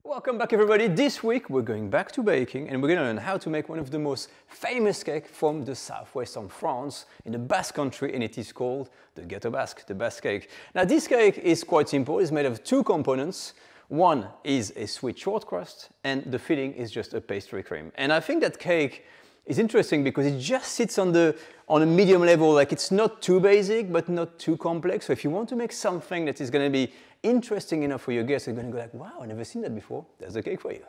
Welcome back everybody. This week we're going back to baking and we're going to learn how to make one of the most famous cakes from the southwestern France in the Basque country, and it is called the gâteau basque, the Basque cake. Now this cake is quite simple. It's made of two components. One is a sweet short crust and the filling is just a pastry cream. And I think that cake is interesting because it just sits on a medium level, like it's not too basic but not too complex. So if you want to make something that is going to be interesting enough for your guests, they're going to go like, wow, I've never seen that before. There's a cake for you.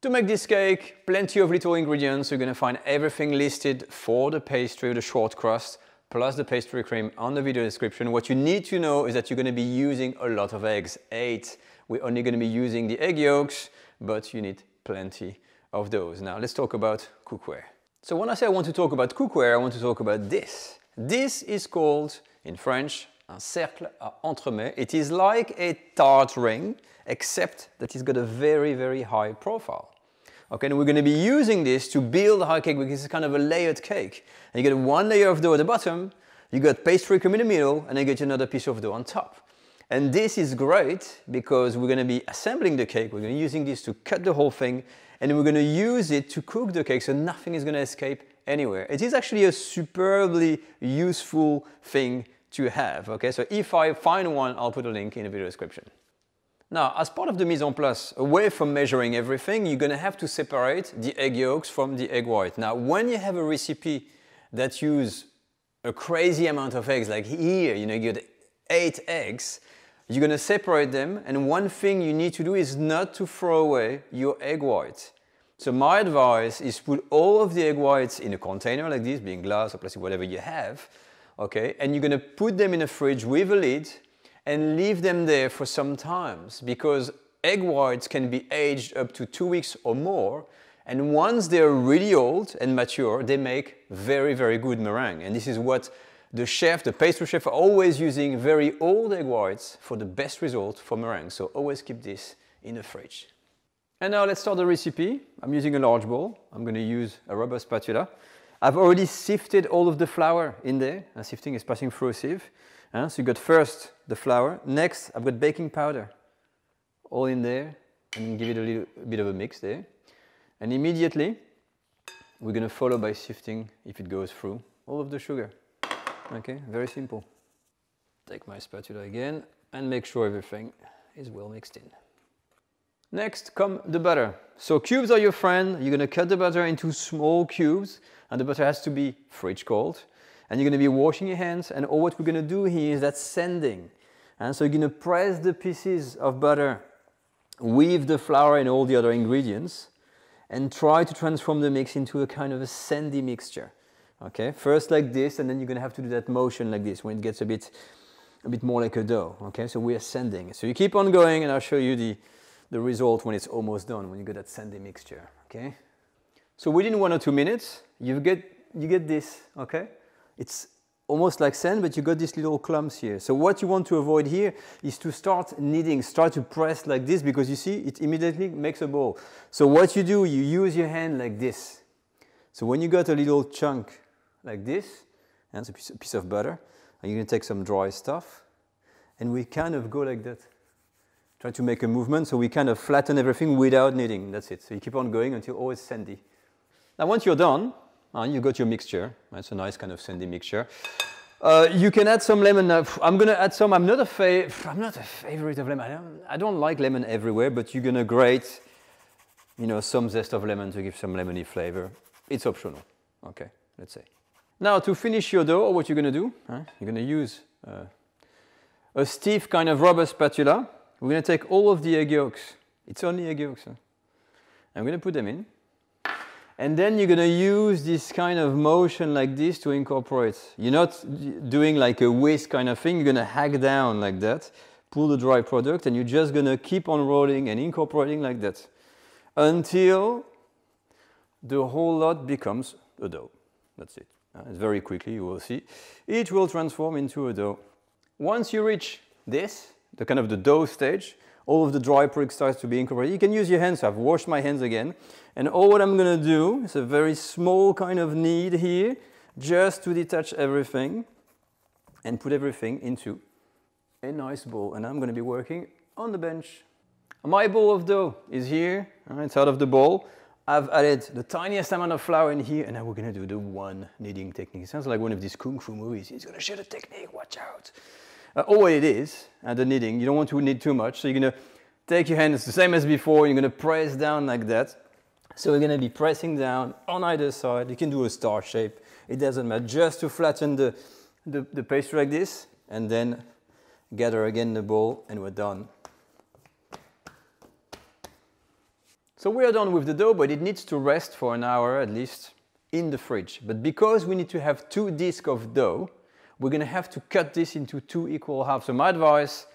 To make this cake, plenty of little ingredients. You're going to find everything listed for the pastry, the short crust, plus the pastry cream on the video description. What you need to know is that you're going to be using a lot of eggs, 8. We're only going to be using the egg yolks, but you need plenty of those. Now let's talk about cookware. So when I say I want to talk about cookware, I want to talk about this. This is called, in French, un cercle à entremets. It is like a tart ring, except that it's got a very, very high profile. Okay, and we're going to be using this to build a high cake because it's kind of a layered cake. And you get one layer of dough at the bottom, you got pastry cream in the middle, and you get another piece of dough on top. And this is great because we're going to be assembling the cake. We're going to be using this to cut the whole thing, and we're going to use it to cook the cake so nothing is going to escape anywhere. It is actually a superbly useful thing to have. Okay, so if I find one, I'll put a link in the video description. Now, as part of the mise en place, away from measuring everything, you're going to have to separate the egg yolks from the egg white. Now, when you have a recipe that uses a crazy amount of eggs, like here, you get 8 eggs, you're going to separate them, and one thing you need to do is not to throw away your egg white. So my advice is put all of the egg whites in a container like this, being glass or plastic, whatever you have, okay? And you're going to put them in a fridge with a lid and leave them there for some time, because egg whites can be aged up to 2 weeks or more, and once they're really old and mature, they make very, very good meringue. And this is what the chef, the pastry chef, are always using very old egg whites for the best result for meringue. So always keep this in the fridge. And now let's start the recipe. I'm using a large bowl. I'm going to use a rubber spatula. I've already sifted all of the flour in there. Sifting is passing through a sieve. So you got first the flour. Next, I've got baking powder. All in there. And give it a little bit of a mix there. And immediately, we're going to follow by sifting, if it goes through, all of the sugar. Okay, very simple. Take my spatula again and make sure everything is well mixed in. Next come the butter. So cubes are your friend. You're going to cut the butter into small cubes, and the butter has to be fridge cold. And you're going to be washing your hands, and all what we're going to do here is that sanding. And so you're going to press the pieces of butter with the flour and all the other ingredients and try to transform the mix into a kind of a sandy mixture. Okay, first like this, and then you're going to have to do that motion like this when it gets a bit more like a dough. Okay, so we are sanding. So you keep on going, and I'll show you the result when it's almost done, when you get that sandy mixture. Okay, so within 1 or 2 minutes, you get this. Okay, it's almost like sand, but you got these little clumps here. So what you want to avoid here is to start kneading, start to press like this, because you see it immediately makes a ball. So what you do, you use your hand like this. So when you got a little chunk like this, and it's a piece of butter, and you're going to take some dry stuff, and we kind of go like that. Try to make a movement, so we kind of flatten everything without kneading. That's it. So you keep on going until all is sandy. Now once you're done, you got your mixture. It's a nice kind of sandy mixture. You can add some lemon. I'm going to add some. I'm not a favorite of lemon. I don't like lemon everywhere, but you're going to grate, some zest of lemon to give some lemony flavor. It's optional. Okay, let's say. Now to finish your dough, what you're going to do, you're going to use a stiff kind of rubber spatula. We're going to take all of the egg yolks. It's only egg yolks. I'm going to put them in. And then you're going to use this kind of motion like this to incorporate. You're not doing like a whisk kind of thing. You're going to hack down like that, pull the dry product, and you're just going to keep on rolling and incorporating like that until the whole lot becomes a dough. That's it. It's very quickly, you will see. It will transform into a dough. Once you reach this, the kind of the dough stage, all of the dry product starts to be incorporated. You can use your hands. I've washed my hands again. And all what I'm going to do is a very small kind of knead here, just to detach everything. and put everything into a nice bowl. And I'm going to be working on the bench. My bowl of dough is here. It's out of the bowl. I've added the tiniest amount of flour in here, and now we're going to do the one kneading technique. It sounds like one of these kung fu movies. He's going to show the technique, watch out. All it is, the kneading, you don't want to knead too much, so you're going to take your hands the same as before, you're going to press down like that. So we're going to be pressing down on either side. You can do a star shape, it doesn't matter, just to flatten the pastry like this, and then gather again the bowl, and we're done. So we are done with the dough, but it needs to rest for an hour at least in the fridge. But because we need to have 2 discs of dough, we're going to have to cut this into 2 equal halves. So my advice,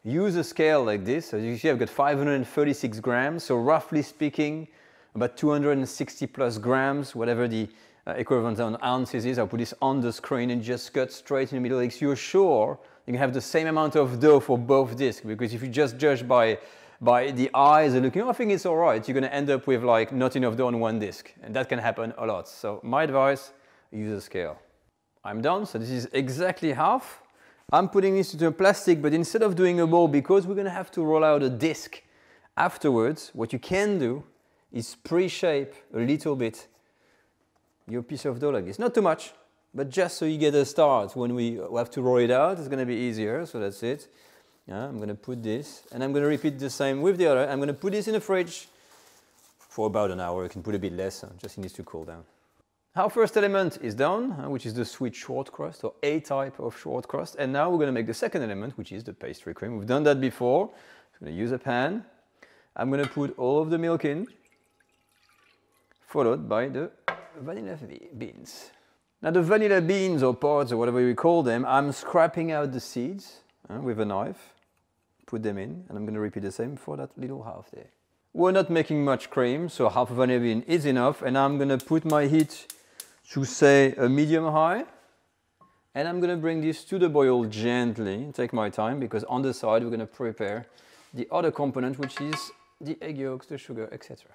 use a scale like this. As you see, I've got 536 grams. So roughly speaking, about 260 plus grams, whatever the equivalent on ounces is. I'll put this on the screen and just cut straight in the middle. So you're sure you can have the same amount of dough for both discs. Because if you just judge by the eyes and looking, oh, I think it's all right, you're going to end up with like not enough dough on one disc. And that can happen a lot. So my advice, use a scale. I'm done, so this is exactly half. I'm putting this into a plastic, but instead of doing a bowl, because we're going to have to roll out a disc afterwards, what you can do is pre-shape a little bit your piece of dough like this. Not too much, but just so you get a start. When we have to roll it out, it's going to be easier, so that's it. I'm going to put this, and I'm going to repeat the same with the other. I'm going to put this in the fridge for about an hour. You can put a bit less, just it needs to cool down. Our first element is done, which is the sweet short crust, or a type of short crust. And now we're going to make the second element, which is the pastry cream. We've done that before. I'm going to use a pan. I'm going to put all of the milk in, followed by the vanilla beans. Now the vanilla beans, or pods, or whatever we call them, I'm scraping out the seeds with a knife. Put them in, and I'm going to repeat the same for that little half there. We're not making much cream, so half a vanilla bean is enough, and I'm going to put my heat to say a medium-high, and I'm going to bring this to the boil gently. Take my time, because on the side we're going to prepare the other component, which is the egg yolks, the sugar, etc.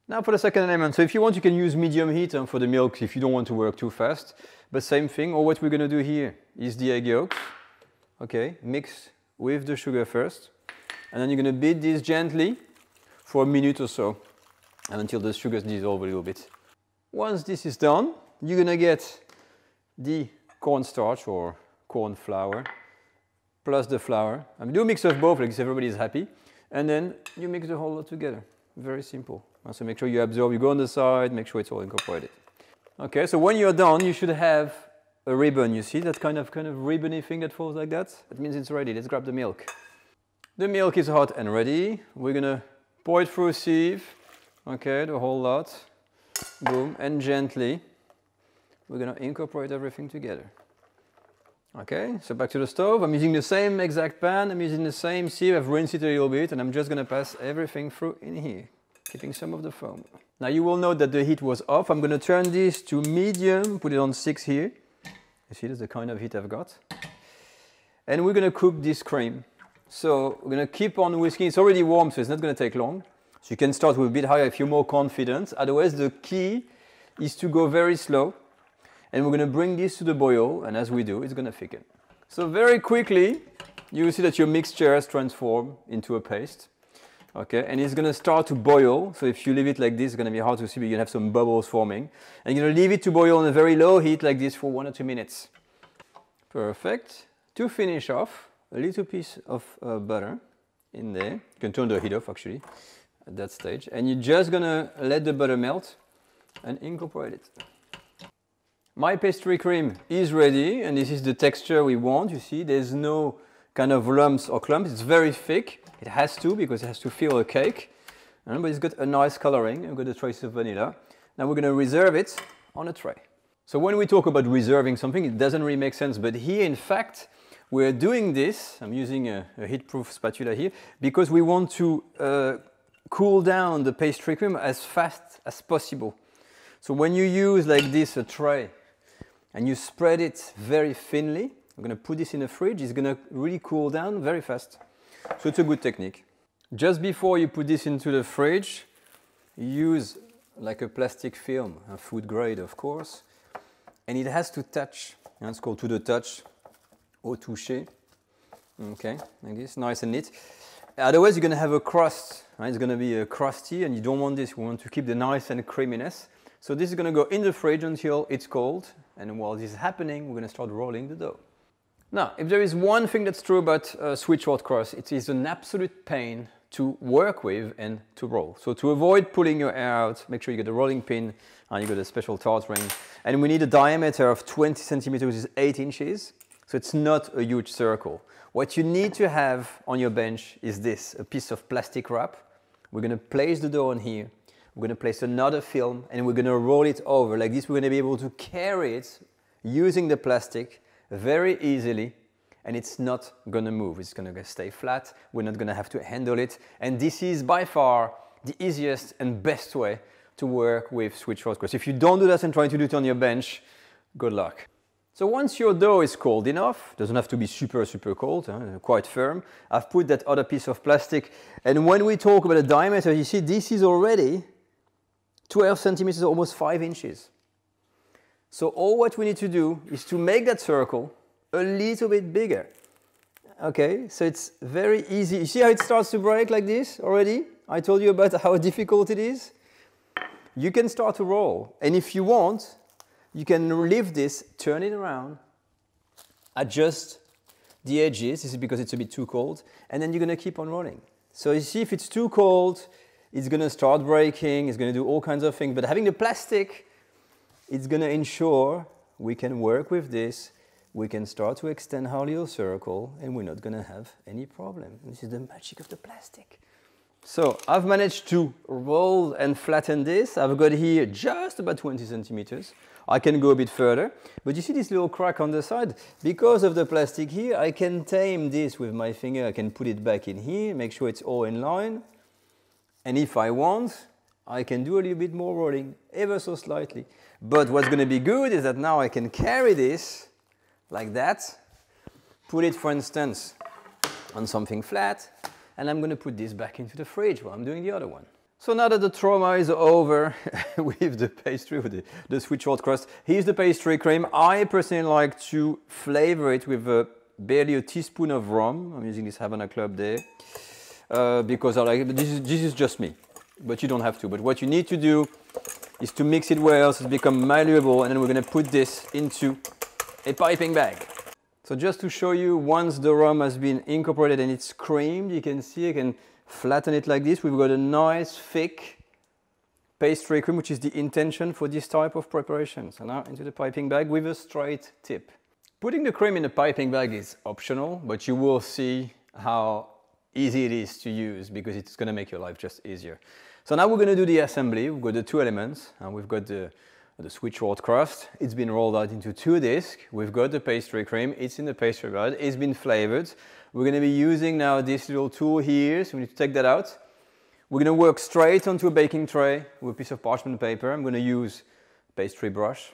Now for the second element. So if you want, you can use medium heat for the milk if you don't want to work too fast. But same thing, or what we're going to do here is the egg yolks. Okay, mix with the sugar first, and then you're going to beat this gently for a minute or so, and until the sugars dissolve a little bit. Once this is done, you're going to get the cornstarch or corn flour plus the flour. Do a mix of both, like so everybody is happy, and then you mix the whole lot together. Very simple. So make sure you absorb, you go on the side, make sure it's all incorporated. Okay, so when you're done, you should have a ribbon. You see that kind of ribbony thing that falls like that? That means it's ready. Let's grab the milk. The milk is hot and ready. We're going to pour it through a sieve. Okay, the whole lot. Boom, and gently we're going to incorporate everything together. Okay, so back to the stove. I'm using the same exact pan. I'm using the same sieve. I've rinsed it a little bit, and I'm just going to pass everything through in here, keeping some of the foam. Now you will note that the heat was off. I'm going to turn this to medium, put it on 6 here. You see, that's the kind of heat I've got. And we're going to cook this cream. So we're going to keep on whisking. It's already warm, so it's not going to take long. So you can start with a bit higher if you're more confident. Otherwise, the key is to go very slow. And we're going to bring this to the boil, and as we do, it's going to thicken. So very quickly, you will see that your mixture has transformed into a paste. Okay, and it's going to start to boil. So if you leave it like this, it's going to be hard to see, but you can have some bubbles forming. And you're going to leave it to boil on a very low heat like this for 1 or 2 minutes. Perfect. To finish off, a little piece of butter in there. You can turn the heat off actually at that stage. And you're just going to let the butter melt and incorporate it. My pastry cream is ready, and this is the texture we want. You see, there's no kind of lumps or clumps. It's very thick. It has to, because it has to fill a cake. But it's got a nice coloring. I've got a trace of vanilla. Now we're going to reserve it on a tray. So when we talk about reserving something, it doesn't really make sense. But here, in fact, we're doing this. I'm using a heat-proof spatula here because we want to cool down the pastry cream as fast as possible. So when you use like this a tray and you spread it very thinly, I'm going to put this in the fridge. It's going to really cool down very fast. So it's a good technique. Just before you put this into the fridge, use like a plastic film, a food grade of course, and it has to touch. And it's called to the touch. au toucher. Okay, like this, nice and neat. Otherwise, you're going to have a crust. Right? It's going to be crusty, and you don't want this. We want to keep the nice and creaminess. So this is going to go in the fridge until it's cold. And while this is happening, we're going to start rolling the dough. Now, if there is one thing that's true about sweet short crust, it is an absolute pain to work with and to roll. So to avoid pulling your hair out, make sure you get a rolling pin and you got a special tart ring. And we need a diameter of 20 centimeters, which is 8 inches. So it's not a huge circle. What you need to have on your bench is this, a piece of plastic wrap. We're going to place the dough on here. We're going to place another film and we're going to roll it over. Like this, we're going to be able to carry it using the plastic very easily, and it's not going to move. It's going to stay flat. We're not going to have to handle it. And this is by far the easiest and best way to work with sweet short crust. If you don't do that and try to do it on your bench, good luck. So once your dough is cold enough, doesn't have to be super cold, quite firm, I've put that other piece of plastic. And when we talk about the diameter, you see this is already 12 centimeters, almost 5 inches. So all what we need to do is to make that circle a little bit bigger. Okay, so it's very easy. You see how it starts to break like this already? I told you about how difficult it is. You can start to roll. And if you want, you can lift this, turn it around, adjust the edges. This is because it's a bit too cold. And then you're going to keep on rolling. So you see if it's too cold, it's going to start breaking. It's going to do all kinds of things. But having the plastic, it's going to ensure we can work with this. We can start to extend our little circle and we're not going to have any problem. This is the magic of the plastic. So I've managed to roll and flatten this. I've got here just about 20 centimeters. I can go a bit further, but you see this little crack on the side? Because of the plastic here, I can tame this with my finger. I can put it back in here, make sure it's all in line. And if I want, I can do a little bit more rolling, ever so slightly. But what's going to be good is that now I can carry this like that, put it, for instance, on something flat, and I'm going to put this back into the fridge while I'm doing the other one. So now that the trauma is over with the pastry, with the sweet short crust, here's the pastry cream. I personally like to flavor it with barely a teaspoon of rum. I'm using this Havana Club there because I like it, but this is just me. But you don't have to. But what you need to do is to mix it well so it's become malleable, and then we're going to put this into a piping bag. So just to show you, once the rum has been incorporated and it's creamed, you can see I can flatten it like this. We've got a nice thick pastry cream, which is the intention for this type of preparation. So now into the piping bag with a straight tip. Putting the cream in the piping bag is optional, but you will see how easy it is to use because it's going to make your life just easier. So now we're going to do the assembly. We've got the two elements, and we've got the sweet short crust. It's been rolled out into 2 discs. We've got the pastry cream. It's in the pastry bed. It's been flavored. We're going to be using now this little tool here, so we need to take that out. We're going to work straight onto a baking tray with a piece of parchment paper. I'm going to use a pastry brush,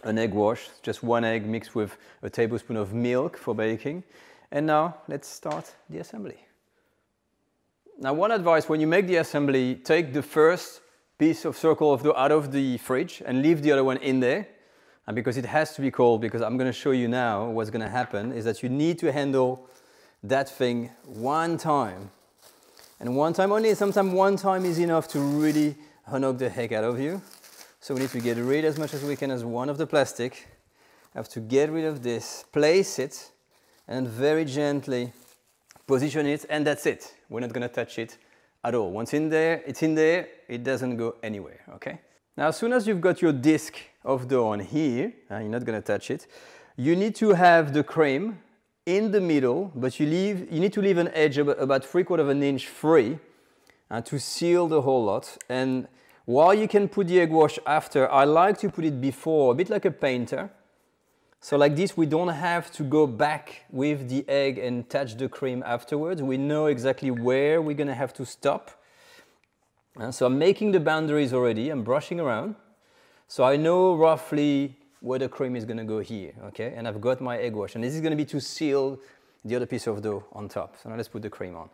an egg wash, just 1 egg mixed with a tablespoon of milk for baking. And now let's start the assembly. Now, one advice: when you make the assembly, take the first piece of circle of dough out of the fridge and leave the other one in there. And because it has to be cold, because I'm going to show you now what's going to happen is that you need to handle that thing 1 time. And 1 time only. Sometimes 1 time is enough to really knock the heck out of you. So we need to get rid as much as we can as one of the plastic. I have to get rid of this, place it, and very gently position it, and that's it. We're not going to touch it at all. Once in there, it's in there, it doesn't go anywhere, okay? Now, as soon as you've got your disc of dough on here, you're not going to touch it, you need to have the cream in the middle, but you need to leave an edge about 3/4 of an inch free to seal the whole lot. And while you can put the egg wash after, I like to put it before, a bit like a painter. So like this, we don't have to go back with the egg and touch the cream afterwards. We know exactly where we're going to have to stop. And so I'm making the boundaries already. I'm brushing around. So I know roughly where the cream is going to go here, okay? And I've got my egg wash. And this is going to be to seal the other piece of dough on top. So now let's put the cream on.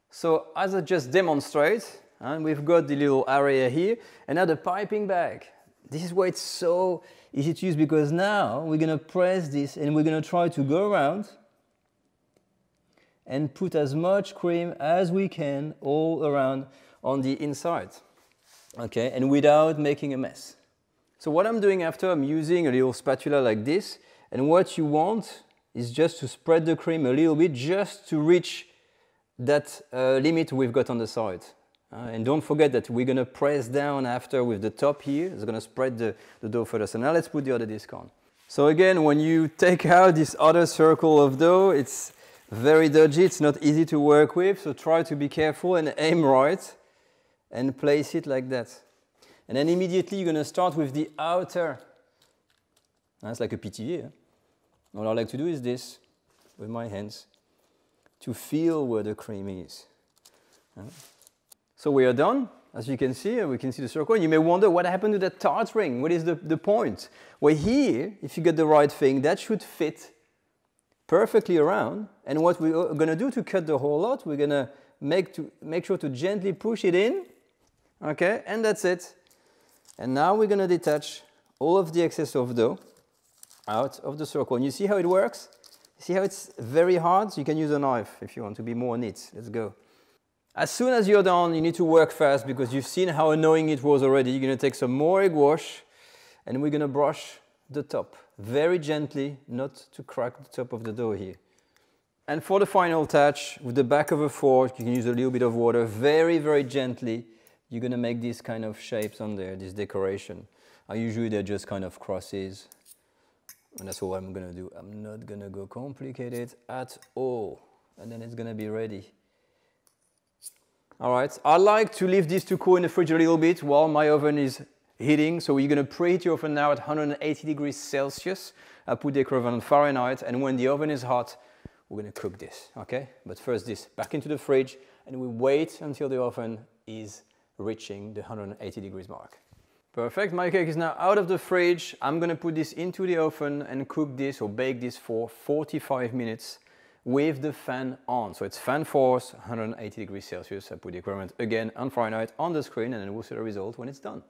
So as I just demonstrate, and we've got the little area here, and now the piping bag. this is why it's so easy to use, because now we're going to press this and we're going to try to go around and put as much cream as we can all around on the inside, okay, and without making a mess. So what I'm doing after, I'm using a little spatula like this, and what you want is just to spread the cream a little bit just to reach that limit we've got on the side. And don't forget that we're going to press down after with the top here. It's going to spread the dough further. So now let's put the other disc on. So again, when you take out this other circle of dough, it's very dodgy. It's not easy to work with. So try to be careful and aim right and place it like that. And then immediately you're going to start with the outer. That's like a PTA. Huh? What I like to do is this with my hands to feel where the cream is. So we are done. As you can see, we can see the circle. You may wonder what happened to that tart ring. What is the point? Well, here, if you get the right thing, that should fit perfectly around. And what we're going to do to cut the whole lot, we're going to make sure to gently push it in. Okay, and that's it. And now we're going to detach all of the excess of dough out of the circle. And you see how it works? You see how it's very hard? So you can use a knife if you want to be more neat. Let's go. As soon as you're done, you need to work fast because you've seen how annoying it was already. You're going to take some more egg wash and we're going to brush the top very gently, not to crack the top of the dough here. And for the final touch, with the back of a fork, you can use a little bit of water, very, very gently. You're going to make these kind of shapes on there, this decoration. Usually they're just kind of crosses. And that's all I'm going to do. I'm not going to go complicated at all. And then it's going to be ready. All right, I like to leave this to cool in the fridge a little bit while my oven is heating. So you're going to preheat your oven now at 180 degrees Celsius. I put the equivalent on Fahrenheit. And when the oven is hot, we're going to cook this, okay? But first this, back into the fridge. And we wait until the oven is reaching the 180 degrees mark. Perfect, my cake is now out of the fridge. I'm going to put this into the oven and cook this or bake this for 45 minutes with the fan on. So it's fan force, 180 degrees Celsius. I put the equivalent again on Fahrenheit on the screen and then we'll see the result when it's done.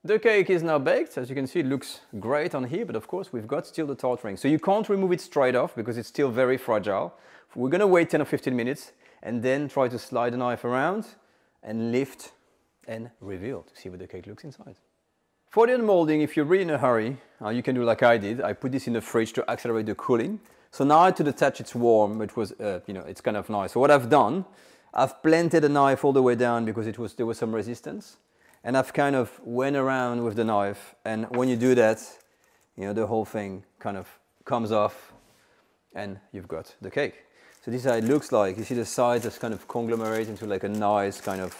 The cake is now baked. As you can see, it looks great on here, but of course we've got still the tart ring. So you can't remove it straight off because it's still very fragile. We're going to wait 10 or 15 minutes and then try to slide the knife around and lift and reveal to see what the cake looks inside. For the unmolding, if you're really in a hurry, you can do like I did. I put this in the fridge to accelerate the cooling. So now to the touch it's warm, it was, it's kind of nice. So what I've done, I've planted the knife all the way down because there was some resistance. And I've kind of went around with the knife. And when you do that, the whole thing kind of comes off and you've got the cake. So this is how it looks like. You see the sides just kind of conglomerate into like a nice kind of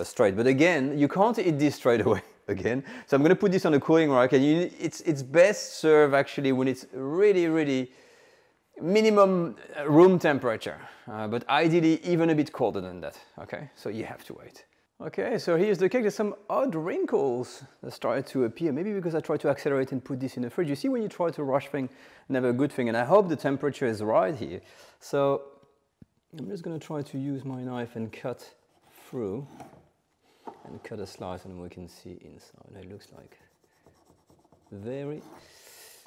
straight. But again, you can't eat this straight away. Again, so I'm going to put this on a cooling rack, and it's best served actually when it's really, really minimum room temperature, but ideally even a bit colder than that. Okay, so you have to wait. Okay, so here's the cake. There's some odd wrinkles that started to appear, maybe because I tried to accelerate and put this in the fridge. You see, when you try to rush things, never a good thing, and I hope the temperature is right here. So I'm just going to try to use my knife and cut through. And cut a slice and we can see inside. It looks like very...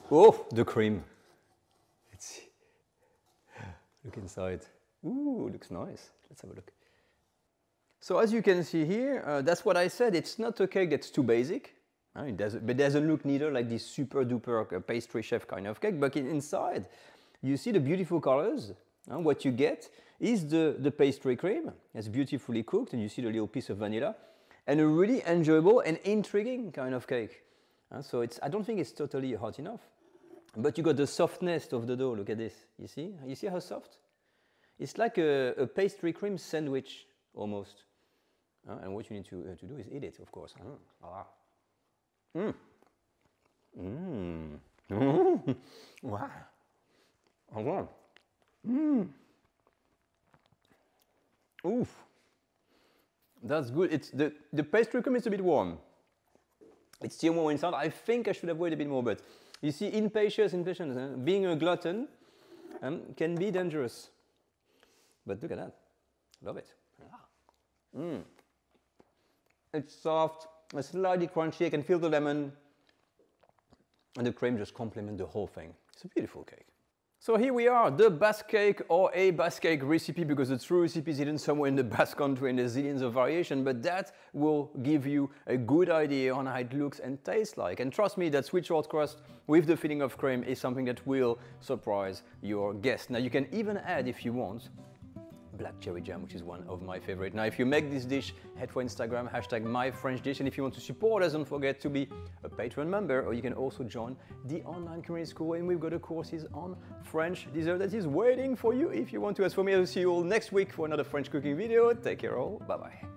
Oh, the cream. Let's see. Look inside. Ooh, looks nice. Let's have a look. So as you can see here, that's what I said. It's not a cake that's too basic. It doesn't look neither like this super duper pastry chef kind of cake. But inside, you see the beautiful colors. What you get is the pastry cream. It's beautifully cooked, and you see the little piece of vanilla. And a really enjoyable and intriguing kind of cake. So I don't think it's totally hot enough. But you got the softness of the dough. Look at this. You see? You see how soft? It's like a pastry cream sandwich, almost. And what you need to do is eat it, of course. Wow. Oh, wow. Oof. That's good. It's the pastry cream is a bit warm. It's still warm inside. I think I should have waited a bit more, but you see, impatience, being a glutton can be dangerous. But look at that. Love it. It's soft, It's slightly crunchy, I can feel the lemon, and the cream just complements the whole thing. It's a beautiful cake. So here we are, the Basque cake, or a Basque cake recipe, because the true recipe is hidden somewhere in the Basque country and there's zillions of variations, but that will give you a good idea on how it looks and tastes like. And trust me, that sweet short crust with the filling of cream is something that will surprise your guests. Now you can even add, if you want, black cherry jam, which is one of my favorite. Now, if you make this dish, head for Instagram, hashtag #myfrenchdish. And if you want to support us, don't forget to be a Patreon member, or you can also join the online culinary school, and we've got a courses on French dessert that is waiting for you if you want to. As for me, I'll see you all next week for another French cooking video. Take care all, bye-bye.